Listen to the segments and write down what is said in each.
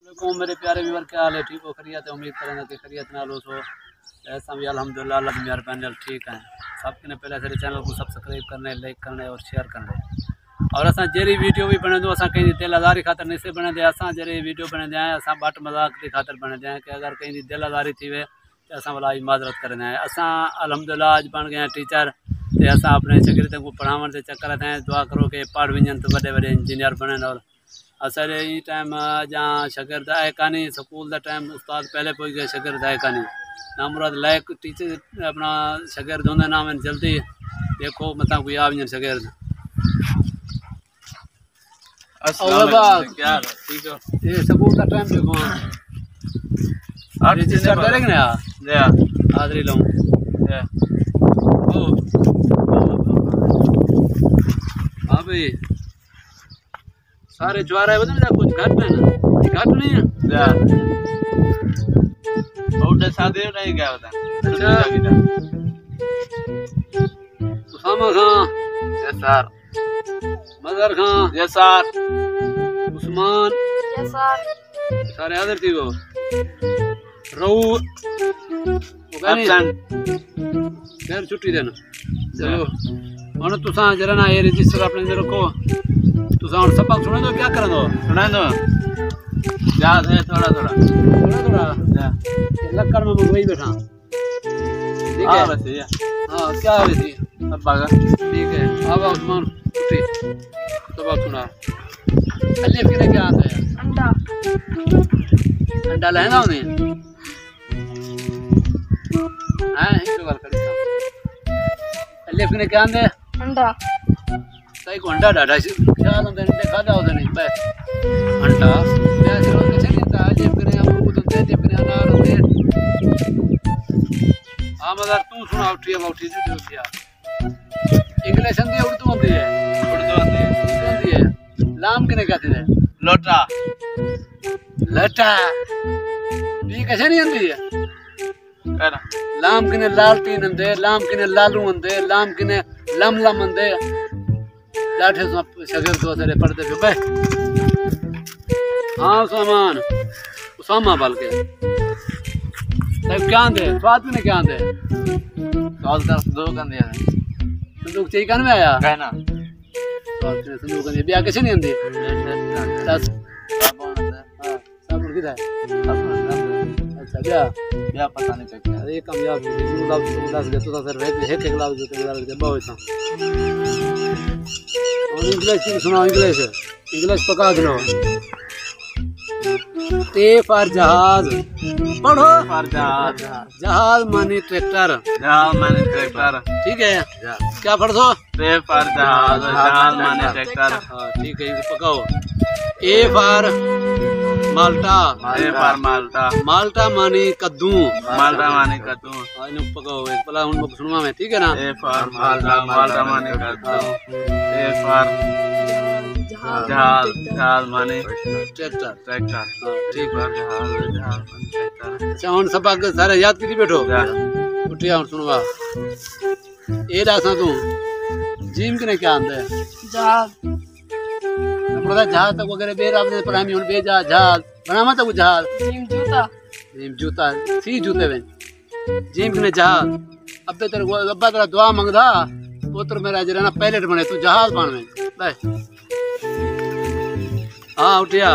वालेकुम मेरे प्यारे व्यूअर, क्या हाल है? ठीक हो? खैरियत है? उम्मीद करेंगे कि खैरियत नाल हो। सो ऐसा भी अल्हम्दुलिल्लाह अल्लाह की मेहरबानी ठीक है। सबके ने पहले सारे चैनल को सब्सक्राइब करने, लाइक करने और शेयर करने। और असा जरी वीडियो भी बने दो, असा कहीं दिल आज़ारी खातर नहीं से बने दे। असा जरी वीडियो बने दे असा बट मजाक की खातर बने दे कि अगर कहीं दिल आज़ारी थी वे तो असा वाला माजरत करना है। असा अल्हम्दुलिल्लाह आज बन गए टीचर, तो असा अपने शागिर्दों को पढ़ावन के चक्कर हैं। दुआ करो कि पढ़ वजन तो बड़े बड़े इंजीनियर बने। और असर ये टाइम जहाँ शागिर्द है कानी, स्कूल का टाइम उस्ताद पहले पहुँच गए, शागिर्द है कानी ना मुराद लायक टीचर अपना शागिर्द होंगे ना। मैंने जल्दी देखो मतलब कोई आ भी शागिर्द क्या ठीक है। ये स्कूल का टाइम देखो रजिस्टर करेंगे ना हाजरी लाऊं हाँ भाई सारे ज्वार है बता कुछ घट है ना, घट नहीं है और शादी नहीं क्या बता। Usama Khan yes sir, Mazhar Khan yes sir, Usman yes sir, सारे हाजिर थी। वो रहू खैर छुट्टी देना। चलो हम तुसा जरा ना ये रजिस्टर अपने रखो। तुसा हम सबक सुना दो, क्या करा दो सुना दो याद है थोड़ा थोड़ा थोड़ा थोड़ा लक्कड़ में वही बैठा ठीक है बस ये हाँ क्या है थी अब बागा ठीक है। अब उस्मान छुट्टी सबक सुना। अलिफ के क्या आता है? अंडा अंडा लेना उन्हें हाँ एक बार कर अलिफ के क्या आंदे? अंडा सही को अंडा डाटा क्या होता है खा जाओ नहीं पे अंडा क्या चलो के चलिए ता अलिफ करे अमरूद होते अलिफ करे अनार होते। हां मगर तू सुना उठी जो दिया इंग्लिश आंदी उर्दू आंदी है लाम के कहते हैं लोटा लटा ये कैसे नहीं आंदी है कहना लाम किने लालटीन अंदे, लाम किने लालू अंदे, लाम किने लम लम अंदे। लाठे शागिर्द तो सारे पढ़ते पे बे हाँ सामान उसामा बाल के क्या आंदे स्वाद में क्या आंदे स्वाद का संदूक आंदे संदूक चाहिए कान में आया कहना संदूक आंदे ब्याह कैसे नहीं आंदी दस साबुन किधर है? अच्छा ब्याह पता नहीं क्या अरे कामयाब दस गए तो सर एक लाख जो बहुत इंग्लिश सुना इंग्लिश पका दो। ते फॉर जहाज पढ़ो फॉर जहाज, जहाज माने ट्रैक्टर, जहाज माने ट्रैक्टर ठीक है। क्या पढ़ दो? ते फॉर जहाज, जहाज माने ट्रैक्टर हाँ ठीक है इसको पकाओ। A for Malta, A for माल्टा, माल्टा माने कद्दू, माल्टा माने कद्दू हाँ इन्हें पकाओ एक पला उन सुनवा में ठीक है ना। ए फॉर माल्टा, माल्टा माने कद्दू, ए फॉर जहाज, जहाज माने ट्रैक्टर, ट्रैक्टर हाँ ठीक है जहाज, जहाज माने ट्रैक्टर। अच्छा हम सब सारे याद कीती बैठो उठिया हम सुनवा ए दासा तू जिम के क्या आंदा है? जहाज अपना जहाज तक वगैरह बेर आपने पढ़ाई हुन बे जहाज बनावा तक जहाज जिम जूता सी जूते में जिम के जहाज। अब तेरे अब्बा तेरा दुआ मांगदा पुत्र मेरा जरा ना पायलट बने तू जहाज बन में बस हाँ उठिया।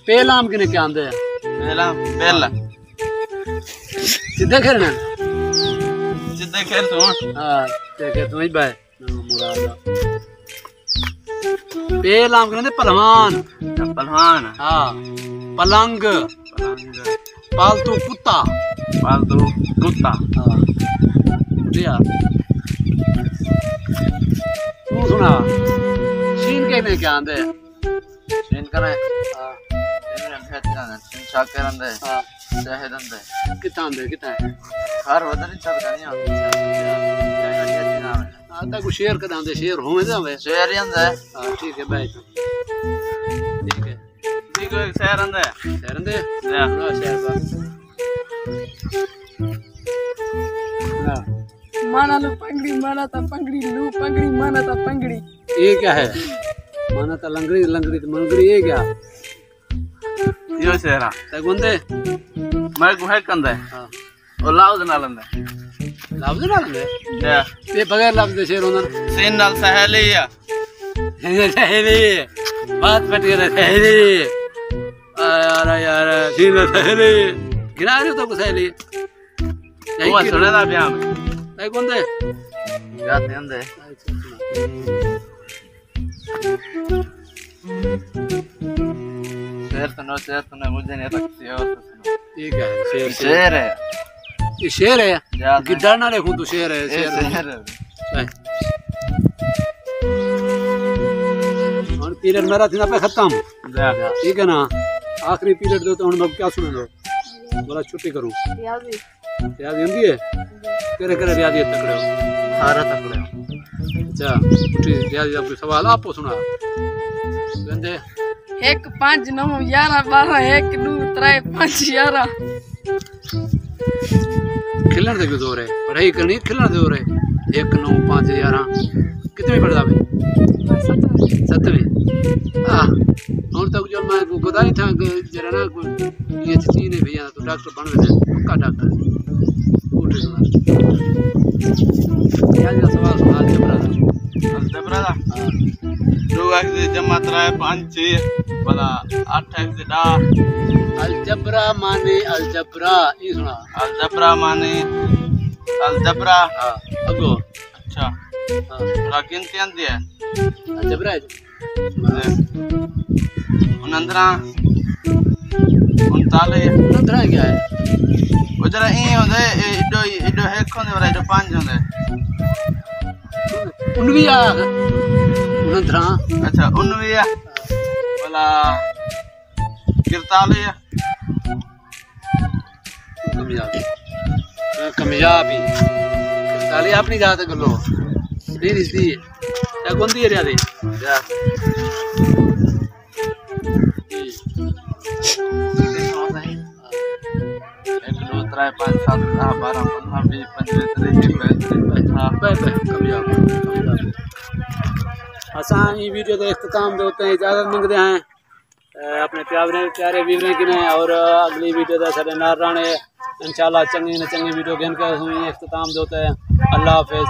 पेलाम के क्या आंदे है? पेलाम पेला सीधे खेलना सीधे खेल तू हाँ देखे तू ही बाय मुराद पेलाम के पहलवान, पहलवान हाँ पलंग, पलंग पालतू कुत्ता, पालतू कुत्ता हाँ उठिया। तू सुना शीन के में क्या आंदे? शीन का है हां शीन भेट का शीन शाकर आंदे हां शहद आंदे कितना आंदे कितना है हर वदन चल का नहीं आंदे आता को शेयर कर आंदे शेयर होवे जावे शेयर ही आंदे हां ठीक है भाई ठीक है ठीक है शेयर आंदे हां शेयर का हां माना लो पंगड़ी माना था पंगड़ी लू पंगड़ी माना था पंगड़ी ये क्या है? माना तो लंगड़ी लंगड़ी तो मंगड़ी है क्या यो शेरा ते गुंदे मैं को है कंदे हां और लाउद ना लंदे लफ्ज ना लंदे या ये बगैर लफ्ज दे शेर होंदा सीन नाल सहेली या सहेली बात पट गई सहेली यार सीन सहेली गिरा रहे तो सहेली वो सुने दा ब्याह में ते गुंदे जाते अंदे शेर सुनो मुझे नहीं रखती हो ठीक है शेर शेर है ये शेर है गिद्दड़ ना देखूं तू शेर है शेर और पीरियड मेरा थी ना पे खत्म ठीक है ना आखिरी पीरियड दो तो हम मैं क्या सुन लो बोला छुट्टी करूं रियाजी हिंदी है करे करे रियाजी तकड़े हो सारा तकड़े अच्छा छुट्टी रियाजी आपको सवाल आपको सुना बंदे 1 5 9 11 12 1 2 3 5 11 खिलन दे क्यों जोर है पढ़ाई करनी खिलन दे जोर है 1 9 5 11 कितने पढ़दा बे 7वीं हां और तक जो मैं गोदाई था जरा ना ये चीज ने भैया तो डॉक्टर बन गए पक्का डॉक्टर उठ सुना क्या जो सवाल सुना जबरा दा 2x जमा 3 5 6 भला 8x दा अलजबरा माने अलजबरा ये सुना अलजबरा माने अलजबरा हां अगो अच्छा हां गिनती आंदी है अलजबरा है 39 क्या है वो जरा ए होंदे इडो इडो एक होंदे वाला इडो 5 होंदे 19 अच्छा 19 वाला 43 कामयाबी ताली अपनी जात गलो नहीं दिसती है क्या कौन दी रिया दे जा 3 5 7 8 12 15 20 25 असां ये वीडियो का इख्तिताम होते हैं इजाज़त मंगते हैं अपने प्यारे वीरों की ने और अगली वीडियो का साढ़े नार राणे इंशाल्लाह चंगी वीडियो गिन कर इख्तिताम होते हैं अल्लाह हाफिज़।